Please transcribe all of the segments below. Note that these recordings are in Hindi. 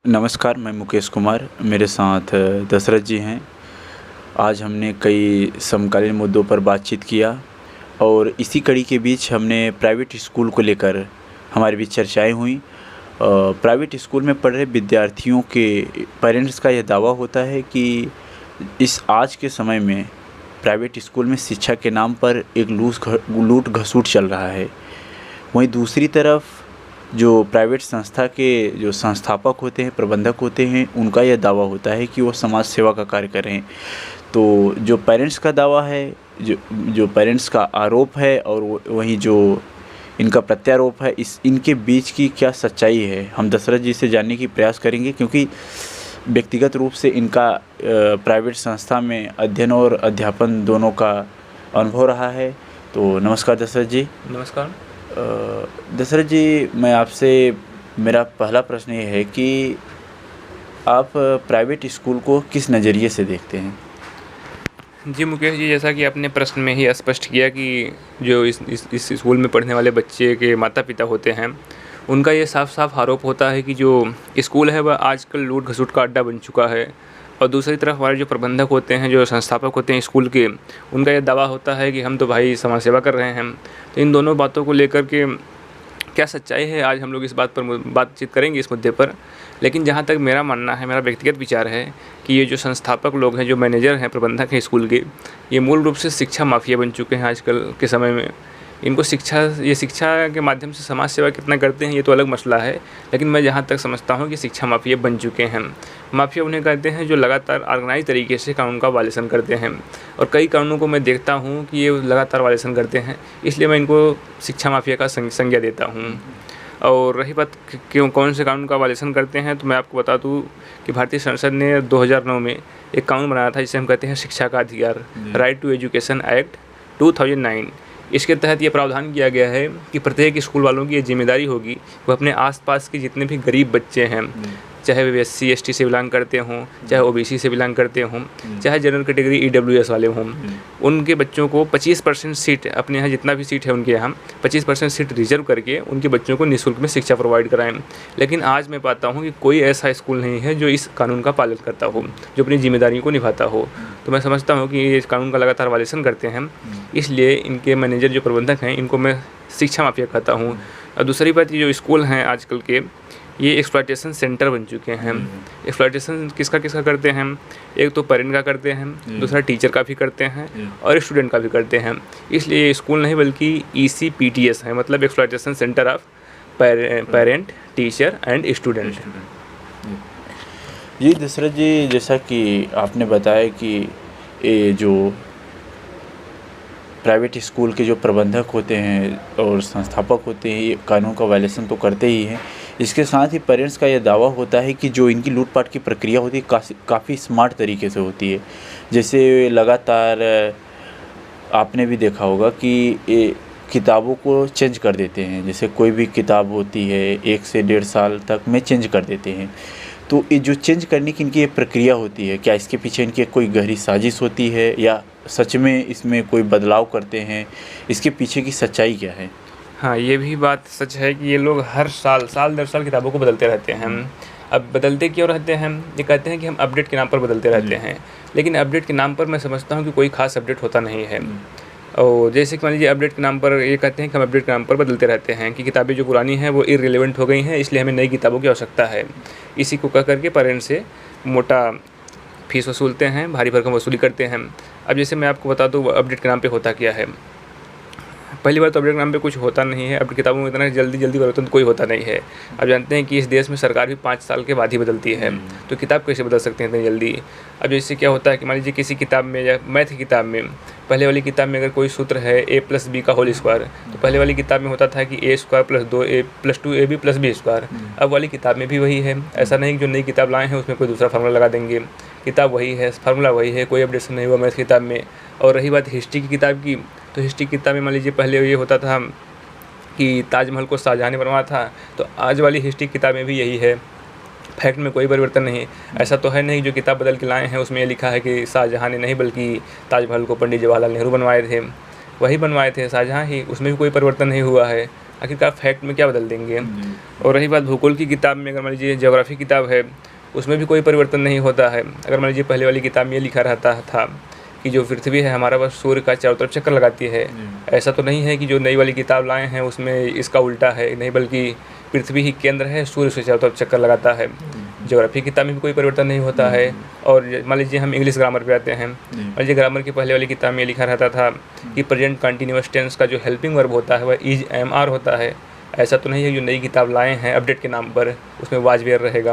नमस्कार, मैं मुकेश कुमार, मेरे साथ दशरथ जी हैं। आज हमने कई समकालीन मुद्दों पर बातचीत किया और इसी कड़ी के बीच हमने प्राइवेट स्कूल को लेकर हमारे बीच चर्चाएँ हुईं। प्राइवेट स्कूल में पढ़ रहे विद्यार्थियों के पेरेंट्स का यह दावा होता है कि इस आज के समय में प्राइवेट स्कूल में शिक्षा के नाम पर एक लूट-घसूट चल रहा है। वहीं दूसरी तरफ जो प्राइवेट संस्था के जो संस्थापक होते हैं, प्रबंधक होते हैं, उनका यह दावा होता है कि वो समाज सेवा का कार्य कर रहे हैं। तो जो पेरेंट्स का दावा है, जो जो पेरेंट्स का आरोप है और वहीं जो इनका प्रत्यारोप है, इनके बीच की क्या सच्चाई है, हम दशरथ जी से जानने की प्रयास करेंगे, क्योंकि व्यक्तिगत रूप से इनका प्राइवेट संस्था में अध्ययन और अध्यापन दोनों का अनुभव रहा है। तो नमस्कार दशरथ जी। नमस्कार। दशरथ जी, मैं आपसे मेरा पहला प्रश्न ये है कि आप प्राइवेट स्कूल को किस नज़रिए से देखते हैं? जी मुकेश जी, जैसा कि आपने प्रश्न में ही स्पष्ट किया कि जो इस स्कूल में पढ़ने वाले बच्चे के माता-पिता होते हैं, उनका ये साफ-साफ आरोप होता है कि जो स्कूल है वह आजकल लूट-घसूट का अड्डा बन चुका है। और दूसरी तरफ हमारे जो प्रबंधक होते हैं, जो संस्थापक होते हैं स्कूल के, उनका ये दावा होता है कि हम तो भाई समाज सेवा कर रहे हैं। तो इन दोनों बातों को लेकर के क्या सच्चाई है, आज हम लोग इस बात पर बातचीत करेंगे, इस मुद्दे पर। लेकिन जहाँ तक मेरा मानना है, मेरा व्यक्तिगत विचार है कि ये जो संस्थापक लोग हैं, जो मैनेजर हैं, प्रबंधक हैं स्कूल के, ये मूल रूप से शिक्षा माफिया बन चुके हैं आजकल के समय में। इनको शिक्षा के माध्यम से समाज सेवा कितना करते हैं ये तो अलग मसला है, लेकिन मैं जहाँ तक समझता हूँ कि शिक्षा माफिया बन चुके हैं। माफिया उन्हें कहते हैं जो लगातार ऑर्गेनाइज तरीके से कानून का वायलेशन करते हैं, और कई कानूनों को मैं देखता हूँ कि ये लगातार वायलेशन करते हैं, इसलिए मैं इनको शिक्षा माफिया का संज्ञा देता हूँ। और रही बात क्यों कौन से कानून का वायलेशन करते हैं, तो मैं आपको बता दूँ कि भारतीय संसद ने 2009 में एक कानून बनाया था जिसे हम कहते हैं शिक्षा का अधिकार, राइट टू एजुकेशन एक्ट 2009। इसके तहत ये प्रावधान किया गया है कि प्रत्येक स्कूल वालों की ये जिम्मेदारी होगी, वो अपने आसपास के जितने भी गरीब बच्चे हैं, चाहे वे SC/ST से बिलोंग करते हों, चाहे OBC से बिलोंग करते हों, चाहे जनरल कैटेगरी EWS वाले हों, उनके बच्चों को 25% सीट, अपने यहाँ जितना भी सीट है उनके यहाँ 25% सीट रिजर्व करके उनके बच्चों को निःशुल्क में शिक्षा प्रोवाइड कराएं। लेकिन आज मैं पाता हूँ कि कोई ऐसा स्कूल नहीं है जो इस कानून का पालन करता हो, जो अपनी जिम्मेदारियों को निभाता हो। तो मैं समझता हूँ कि ये इस कानून का लगातार वायलेशन करते हैं, इसलिए इनके मैनेजर जो प्रबंधक हैं, इनको मैं शिक्षा माफिया कहता हूँ। और दूसरी बात, ये जो स्कूल हैं आजकल के, ये एक्सप्लॉयटेशन सेंटर बन चुके हैं। एक्सप्लॉयटेशन किसका किसका करते हैं? एक तो पेरेंट का करते हैं, दूसरा टीचर का भी करते हैं, और स्टूडेंट का भी करते हैं। इसलिए स्कूल नहीं बल्कि ECPTS है, मतलब exploitation centre of parent, teacher and student. जी दशरथ जी, जैसा कि आपने बताया कि ये जो प्राइवेट स्कूल के जो प्रबंधक होते हैं और संस्थापक होते हैं, ये कानून का वायलेशन तो करते ही हैं। इसके साथ ही पेरेंट्स का ये दावा होता है कि जो इनकी लूटपाट की प्रक्रिया होती है काफ़ी स्मार्ट तरीके से होती है। जैसे लगातार आपने भी देखा होगा कि ये किताबों को चेंज कर देते हैं। जैसे कोई भी किताब होती है 1 से 1.5 साल तक में चेंज कर देते हैं। तो ये जो चेंज करने की इनकी ये प्रक्रिया होती है, क्या इसके पीछे इनकी कोई गहरी साजिश होती है या सच में इसमें कोई बदलाव करते हैं? इसके पीछे की सच्चाई क्या है? हाँ, ये भी बात सच है कि ये लोग हर साल दर साल किताबों को बदलते रहते हैं। अब बदलते क्यों रहते हैं? ये कहते हैं कि हम अपडेट के नाम पर बदलते रहते हैं, लेकिन अपडेट के नाम पर मैं समझता हूँ कि कोई खास अपडेट होता नहीं है। और जैसे कि मान लीजिए अपडेट के नाम पर ये कहते हैं कि हम अपडेट के नाम पर बदलते रहते हैं कि किताबें जो पुरानी हैं वो इररिलेवेंट हो गई हैं, इसलिए हमें नई किताबों की आवश्यकता है। इसी को कह करके पेरेंट्स से मोटा फीस वसूलते हैं, भारी भरकम वसूली करते हैं। अब जैसे मैं आपको बता दूँ अपडेट के नाम पे होता क्या है। पहली बात तो अपडेट के नाम पे कुछ होता नहीं है। अपडेट किताबों में इतना जल्दी परिवर्तन कोई होता नहीं है। अब जानते हैं कि इस देश में सरकार भी 5 साल के बाद ही बदलती है, तो किताब कैसे बदल सकते हैं इतनी जल्दी? अब जैसे क्या होता है कि मान लीजिए किसी किताब में या मैथ की किताब में, पहले वाली किताब में अगर कोई सूत्र है a+b का होल स्क्वायर, तो पहले वाली किताब में होता था कि a² + 2a + 2ab + b²। अब वाली किताब में भी वही है। ऐसा नहीं कि जो नई किताब लाए हैं उसमें कोई दूसरा फार्मूला लगा देंगे। किताब वही है, फार्मूला वही है, कोई अपडेशन नहीं हुआ मैथ किताब में। और रही बात हिस्ट्री की किताब की, तो हिस्ट्री की किताब में मान लीजिए पहले ये होता था कि ताजमहल को शाहजहाँ ने बनवाया था, तो आज वाली हिस्ट्री किताब में भी यही है। फैक्ट में कोई परिवर्तन नहीं। ऐसा तो है नहीं जो किताब बदल के लाए हैं उसमें ये लिखा है कि शाहजहाँ ने नहीं बल्कि ताजमहल को पंडित जवाहरलाल नेहरू बनवाए थे, वही बनवाए थे शाहजहाँ ही, उसमें भी कोई परिवर्तन नहीं हुआ है। आखिरकार फैक्ट में क्या बदल देंगे। और रही बात भूगोल की किताब में, अगर मान लीजिए ज्योग्राफी किताब है, उसमें भी कोई परिवर्तन नहीं होता है। अगर मान लीजिए पहले वाली किताब में ये लिखा रहता था कि जो पृथ्वी है हमारा बस सूर्य का चारों तरफ चक्कर लगाती है, ऐसा तो नहीं है कि जो नई वाली किताब लाए हैं उसमें इसका उल्टा है, नहीं, बल्कि पृथ्वी ही केंद्र है, सूर्य से चारों तरफ चक्कर लगाता है। ज्योग्राफी किताब में भी कोई परिवर्तन नहीं होता है। और मान लीजिए हम इंग्लिश ग्रामर पे आते हैं, मान लीजिए ग्रामर की पहले वाली किताब में ये लिखा रहता था कि प्रेजेंट कंटिन्यूअस टेंस का जो हेल्पिंग वर्ब होता है वह इज एम आर होता है। ऐसा तो नहीं है जो नई किताब लाए हैं अपडेट के नाम पर उसमें वाज वेयर रहेगा,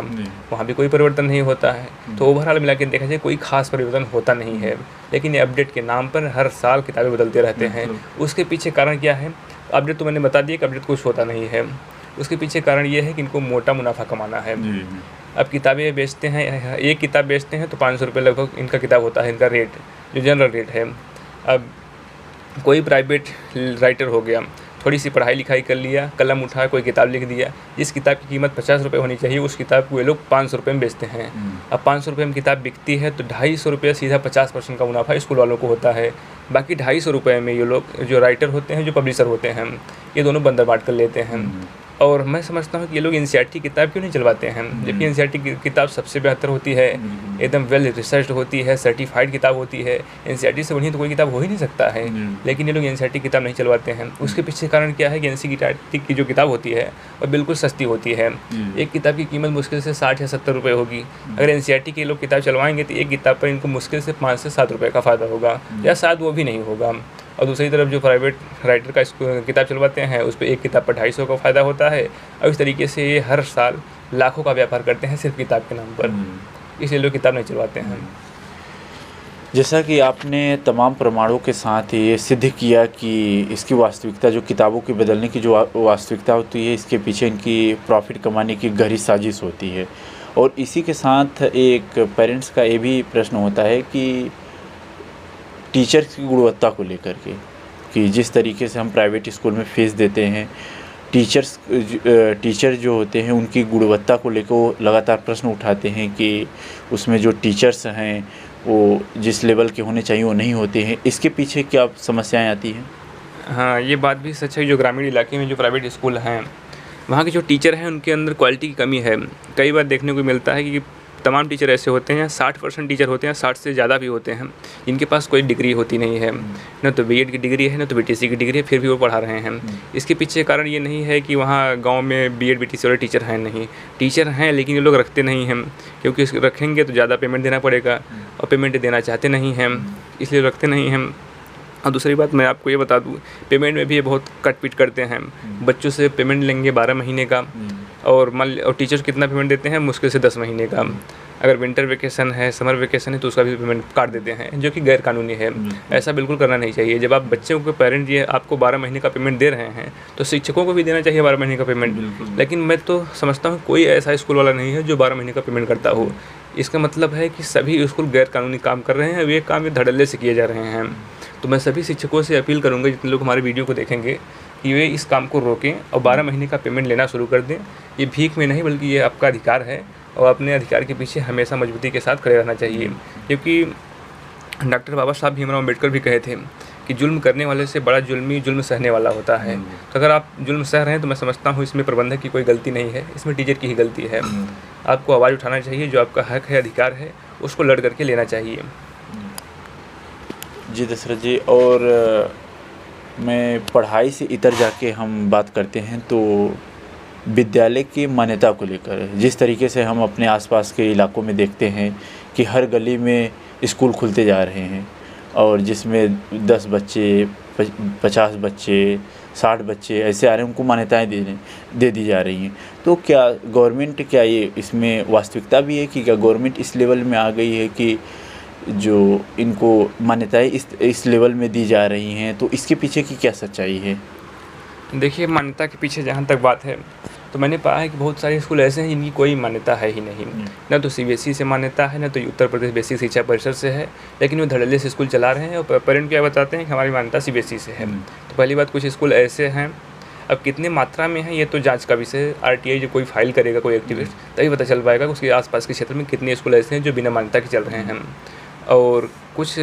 वहाँ भी कोई परिवर्तन नहीं होता है। तो ओवरऑल मिला के देखा जाए कोई खास परिवर्तन होता नहीं है, लेकिन ये अपडेट के नाम पर हर साल किताबें बदलते रहते हैं। उसके पीछे कारण क्या है? अपडेट तो मैंने बता दिया कि अपडेट कुछ होता नहीं है। उसके पीछे कारण ये है कि इनको मोटा मुनाफा कमाना है। अब किताबें बेचते हैं, एक किताब बेचते हैं तो 500 रुपये लगभग इनका किताब होता है, इनका रेट जो जनरल रेट है। अब कोई प्राइवेट राइटर हो गया, थोड़ी सी पढ़ाई लिखाई कर लिया, कलम उठा कोई किताब लिख दिया, जिस किताब की कीमत 50 रुपये होनी चाहिए उस किताब को ये लोग 500 रुपये में बेचते हैं। अब 500 रुपये में किताब बिकती है तो 250 रुपये सीधा 50% का मुनाफा स्कूल वालों को होता है। बाकी 250 रुपये में ये लोग जो राइटर होते हैं, जो पब्लिशर होते हैं, ये दोनों बंदर बांट कर लेते हैं। और मैं समझता हूँ कि ये लोग एनसीईआरटी किताब क्यों नहीं चलवाते हैं, जबकि एनसीईआरटी की किताब सबसे बेहतर होती है, एकदम वेल रिसर्च होती है, सर्टिफाइड किताब होती है। एनसीईआरटी से बढ़िया तो कोई किताब हो ही नहीं सकता है, लेकिन ये लोग एनसीईआरटी किताब नहीं चलवाते हैं। उसके पीछे कारण क्या है कि एनसीईआरटी की जो किताब होती है वह बिल्कुल सस्ती होती है। एक किताब की कीमत मुश्किल से 60 या 70 रुपये होगी। अगर एनसीईआरटी के लोग किताब चलवाएंगे तो एक किताब पर इनको मुश्किल से 5 से 7 रुपये का फ़ायदा होगा, या शायद वो भी नहीं होगा। और दूसरी तरफ जो प्राइवेट राइटर का किताब चलवाते हैं उस पर एक किताब पर 250 का फ़ायदा होता है। और इस तरीके से ये हर साल लाखों का व्यापार करते हैं सिर्फ किताब के नाम पर, इसलिए लोग किताब नहीं चलवाते हैं। जैसा कि आपने तमाम प्रमाणों के साथ ये सिद्ध किया कि इसकी वास्तविकता, जो किताबों के बदलने की जो वास्तविकता होती है, इसके पीछे इनकी प्रॉफिट कमाने की गहरी साजिश होती है। और इसी के साथ एक पेरेंट्स का ये भी प्रश्न होता है कि टीचर्स की गुणवत्ता को लेकर के, कि जिस तरीके से हम प्राइवेट स्कूल में फ़ीस देते हैं, टीचर जो होते हैं उनकी गुणवत्ता को लेकर वो लगातार प्रश्न उठाते हैं कि उसमें जो टीचर्स हैं वो जिस लेवल के होने चाहिए वो नहीं होते हैं। इसके पीछे क्या समस्याएं आती हैं? हाँ, ये बात भी सच है। जो ग्रामीण इलाके में जो प्राइवेट स्कूल हैं वहाँ के जो टीचर हैं उनके अंदर क्वालिटी की कमी है। कई बार देखने को मिलता है कि तमाम टीचर ऐसे होते हैं, 60% टीचर होते हैं, 60 से ज़्यादा भी होते हैं, इनके पास कोई डिग्री होती नहीं है, न तो बीएड की डिग्री है, न तो बीटीसी की डिग्री है, फिर भी वो पढ़ा रहे हैं। इसके पीछे कारण ये नहीं है कि वहाँ गांव में बीएड बीटीसी वाले टीचर हैं, नहीं, टीचर हैं लेकिन ये लोग रखते नहीं हैं, क्योंकि रखेंगे तो ज़्यादा पेमेंट देना पड़ेगा और पेमेंट देना चाहते नहीं हैं, इसलिए रखते नहीं हैं। और दूसरी बात मैं आपको ये बता दूँ, पेमेंट में भी ये बहुत कट-पीट करते हैं। बच्चों से पेमेंट लेंगे 12 महीने का, और टीचर्स कितना पेमेंट देते हैं, मुश्किल से 10 महीने का। अगर विंटर वेकेशन है, समर वेकेशन है तो उसका भी पेमेंट काट देते हैं, जो कि गैर कानूनी है। ऐसा बिल्कुल करना नहीं चाहिए। जब आप बच्चों के पेरेंट ये आपको 12 महीने का पेमेंट दे रहे हैं तो शिक्षकों को भी देना चाहिए 12 महीने का पेमेंट। लेकिन मैं तो समझता हूँ कोई ऐसा स्कूल वाला नहीं है जो 12 महीने का पेमेंट करता हो। इसका मतलब है कि सभी स्कूल गैर कानूनी काम कर रहे हैं, वे काम ये धड़ल्ले से किए जा रहे हैं। तो मैं सभी शिक्षकों से अपील करूँगा, जितने लोग हमारे वीडियो को देखेंगे, कि वे इस काम को रोकें और 12 महीने का पेमेंट लेना शुरू कर दें। ये भीख में नहीं बल्कि ये आपका अधिकार है, और अपने अधिकार के पीछे हमेशा मजबूती के साथ खड़े रहना चाहिए। क्योंकि डॉक्टर बाबा साहब भीमराव अम्बेडकर भी कहे थे कि जुल्म करने वाले से बड़ा जुल्मी जुल्म सहने वाला होता है। तो अगर आप जुल्म सह रहे हैं तो मैं समझता हूँ इसमें प्रबंधक की कोई गलती नहीं है, इसमें टीचर की ही गलती है। आपको आवाज़ उठाना चाहिए, जो आपका हक है, अधिकार है, उसको लड़ करके लेना चाहिए। जी दशरथ जी, और मैं पढ़ाई से इतर जाके हम बात करते हैं तो विद्यालय की मान्यता को लेकर, जिस तरीके से हम अपने आसपास के इलाकों में देखते हैं कि हर गली में स्कूल खुलते जा रहे हैं, और जिसमें 10 बच्चे, 50 बच्चे, 60 बच्चे ऐसे आ रहे हैं, उनको मान्यताएं दे दी जा रही हैं। तो क्या गवर्नमेंट, क्या ये इसमें वास्तविकता भी है कि क्या गवर्नमेंट इस लेवल में आ गई है कि जो इनको मान्यताएं इस लेवल में दी जा रही हैं, तो इसके पीछे की क्या सच्चाई है? देखिए, मान्यता के पीछे जहाँ तक बात है तो मैंने पाया है कि बहुत सारे स्कूल ऐसे हैं जिनकी कोई मान्यता है ही नहीं। न तो सीबीएसई से मान्यता है, न तो उत्तर प्रदेश बेसिक शिक्षा परिषद से है, लेकिन वो धड़ल्ले से स्कूल चला रहे हैं और पेरेंट क्या बताते हैं कि हमारी मान्यता सीबीएसई से है। तो पहली बात, कुछ स्कूल ऐसे हैं, अब कितने मात्रा में है ये तो जांच का विषय है। आरटीआई जो कोई फाइल करेगा, कोई एक्टिविस्ट, तभी पता चल पाएगा कि उसके आसपास के क्षेत्र में कितने स्कूल ऐसे हैं जो बिना मान्यता के चल रहे हैं। और कुछ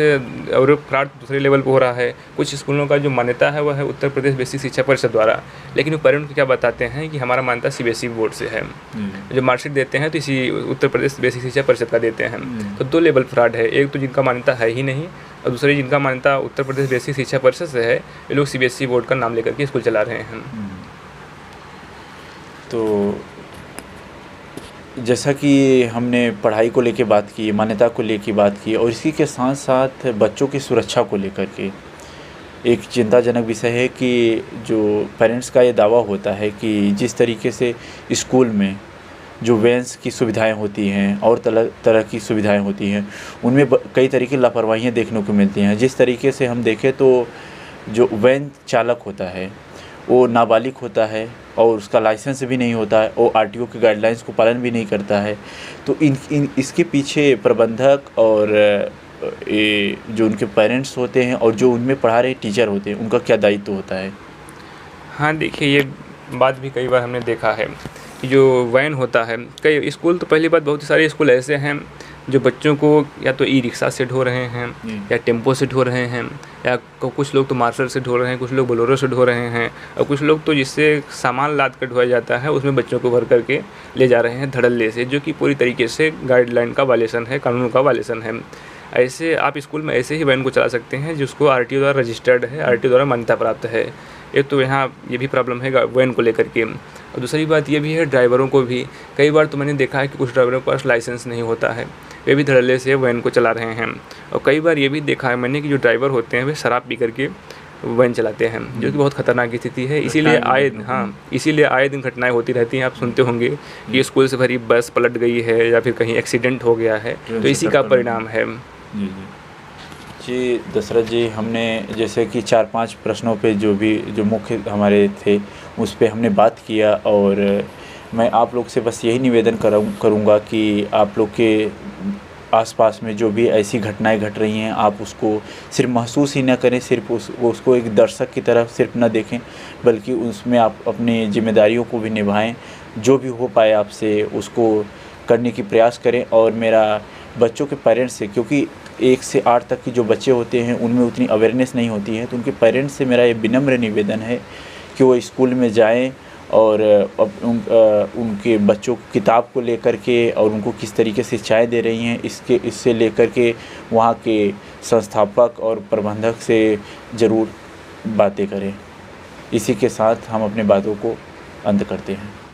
और फ्रॉड दूसरे लेवल पे हो रहा है। कुछ स्कूलों का जो मान्यता है वह है उत्तर प्रदेश बेसिक शिक्षा परिषद द्वारा, लेकिन वो पेरेंट्स को क्या बताते हैं कि हमारा मान्यता सीबीएसई बोर्ड से है। जो मार्कशीट देते हैं तो इसी उत्तर प्रदेश बेसिक शिक्षा परिषद का देते हैं। तो 2 लेवल फ्रॉड है, एक तो जिनका मान्यता है ही नहीं और दूसरे जिनका मान्यता उत्तर प्रदेश बेसिक शिक्षा परिषद से है, ये लोग सीबीएसई बोर्ड का नाम लेकर के स्कूल चला रहे हैं। तो जैसा कि हमने पढ़ाई को लेके बात की, मान्यता को लेके बात की और इसी के साथ साथ बच्चों की सुरक्षा को लेकर के एक चिंताजनक विषय है कि जो पेरेंट्स का ये दावा होता है कि जिस तरीके से स्कूल में जो वैन्स की सुविधाएं होती हैं और तरह की सुविधाएं होती हैं, उनमें कई तरह की लापरवाहियाँ देखने को मिलती हैं। जिस तरीके से हम देखें तो जो वैन चालक होता है वो नाबालिग होता है और उसका लाइसेंस भी नहीं होता है और आरटीओ के गाइडलाइंस को पालन भी नहीं करता है। तो इसके पीछे प्रबंधक और ये जो उनके पेरेंट्स होते हैं और जो उनमें पढ़ा रहे टीचर होते हैं, उनका क्या दायित्व होता है? हाँ, देखिए ये बात भी कई बार हमने देखा है कि जो वैन होता है, कई स्कूल तो पहली बात बहुत सारे स्कूल ऐसे हैं जो बच्चों को या तो ई रिक्शा से ढो रहे हैं या टेम्पो से ढो रहे हैं या कुछ लोग तो मार्शल से ढो रहे हैं, कुछ लोग बोलेरो से ढो रहे हैं और कुछ लोग तो जिससे सामान लाद कर ढोया जाता है उसमें बच्चों को भर करके ले जा रहे हैं धड़ल्ले से, जो कि पूरी तरीके से गाइडलाइन का वायलेशन है, कानून का वायलेशन है। ऐसे आप स्कूल में ऐसे ही वैन को चला सकते हैं जिसको आरटीओ द्वारा रजिस्टर्ड है, आरटीओ द्वारा मान्यता प्राप्त है। एक तो यहाँ ये भी प्रॉब्लम है वैन को लेकर के, और दूसरी बात ये भी है ड्राइवरों को भी कई बार तो मैंने देखा है कि कुछ ड्राइवरों के पास लाइसेंस नहीं होता है, वे भी धड़ल्ले से वैन को चला रहे हैं। और कई बार ये भी देखा है मैंने कि जो ड्राइवर होते हैं वे शराब पी करके वैन चलाते हैं, जो कि बहुत खतरनाक स्थिति है। इसीलिए आए दिन घटनाएं होती रहती हैं। आप सुनते होंगे कि स्कूल से भरी बस पलट गई है या फिर कहीं एक्सीडेंट हो गया है, तो इसी का परिणाम है। जी दशरथ जी, हमने जैसे कि 4-5 प्रश्नों पे जो मुख्य हमारे थे उस पे हमने बात किया और मैं आप लोग से बस यही निवेदन करूँगा कि आप लोग के आसपास में जो भी ऐसी घटनाएं घट रही हैं आप उसको सिर्फ महसूस ही ना करें, सिर्फ उसको एक दर्शक की तरह सिर्फ ना देखें, बल्कि उसमें आप अपनी जिम्मेदारियों को भी निभाएं। जो भी हो पाए आपसे उसको करने की प्रयास करें। और मेरा बच्चों के पेरेंट्स से, क्योंकि 1 से 8 तक की जो बच्चे होते हैं उनमें उतनी अवेयरनेस नहीं होती है, तो उनके पेरेंट्स से मेरा ये विनम्र निवेदन है कि वो स्कूल में जाएं और उनके बच्चों को किताब को लेकर के और उनको किस तरीके से शिक्षाएँ दे रही हैं इससे लेकर के वहाँ के संस्थापक और प्रबंधक से ज़रूर बातें करें। इसी के साथ हम अपने बातों को अंत करते हैं।